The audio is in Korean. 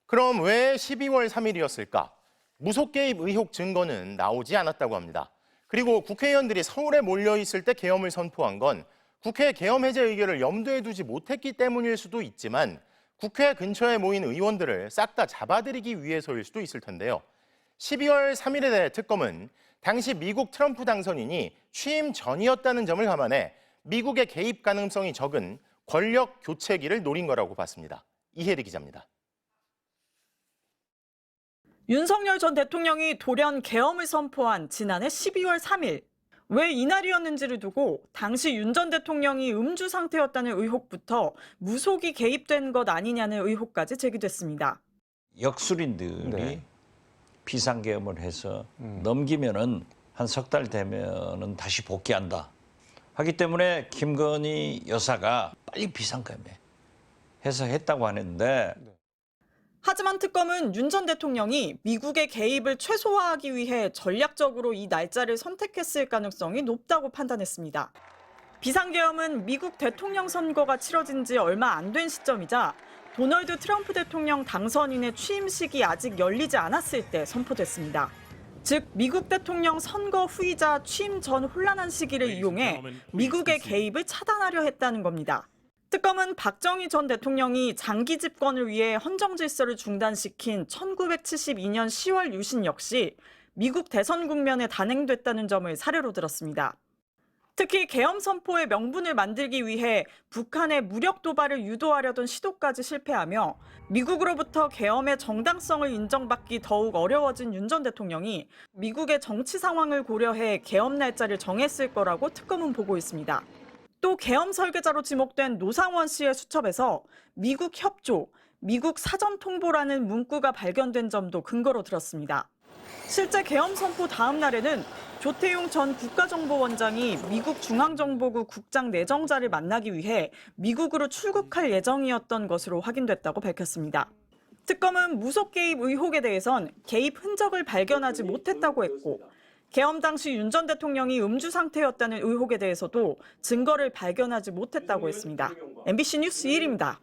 그럼 왜 12월 3일이었을까? 무속 개입 의혹 증거는 나오지 않았다고 합니다. 그리고 국회의원들이 서울에 몰려 있을 때 계엄을 선포한 건 국회 계엄 해제 의결을 염두에 두지 못했기 때문일 수도 있지만 국회 근처에 모인 의원들을 싹 다 잡아들이기 위해서일 수도 있을 텐데요. 12월 3일에 대해 특검은 당시 미국 트럼프 당선인이 취임 전이었다는 점을 감안해 미국의 개입 가능성이 적은 권력 교체기를 노린 거라고 봤습니다. 이혜리 기자입니다. 윤석열 전 대통령이 돌연 계엄을 선포한 지난해 12월 3일. 왜 이날이었는지를 두고 당시 윤 전 대통령이 음주 상태였다는 의혹부터 무속이 개입된 것 아니냐는 의혹까지 제기됐습니다. 역술인들이 비상계엄을 해서 넘기면은 한 석 달 되면은 다시 복귀한다. 하기 때문에 김건희 여사가 빨리 비상계엄에 해서 했다고 하는데 하지만 특검은 윤 전 대통령이 미국의 개입을 최소화하기 위해 전략적으로 이 날짜를 선택했을 가능성이 높다고 판단했습니다. 비상계엄은 미국 대통령 선거가 치러진 지 얼마 안 된 시점이자 도널드 트럼프 대통령 당선인의 취임식이 아직 열리지 않았을 때 선포됐습니다. 즉 미국 대통령 선거 후이자 취임 전 혼란한 시기를 이용해 미국의 개입을 차단하려 했다는 겁니다. 특검은 박정희 전 대통령이 장기 집권을 위해 헌정 질서를 중단시킨 1972년 10월 유신 역시 미국 대선 국면에 단행됐다는 점을 사례로 들었습니다. 특히 계엄 선포의 명분을 만들기 위해 북한의 무력 도발을 유도하려던 시도까지 실패하며 미국으로부터 계엄의 정당성을 인정받기 더욱 어려워진 윤 전 대통령이 미국의 정치 상황을 고려해 계엄 날짜를 정했을 거라고 특검은 보고 있습니다. 또 계엄 설계자로 지목된 노상원 씨의 수첩에서 미국 협조, 미국 사전 통보라는 문구가 발견된 점도 근거로 들었습니다. 실제 계엄 선포 다음 날에는 조태용 전 국가정보원장이 미국 중앙정보국 국장 내정자를 만나기 위해 미국으로 출국할 예정이었던 것으로 확인됐다고 밝혔습니다. 특검은 무속 개입 의혹에 대해선 개입 흔적을 발견하지 못했다고 했고 계엄 당시 윤 전 대통령이 음주 상태였다는 의혹에 대해서도 증거를 발견하지 못했다고 했습니다. MBC 뉴스 1입니다.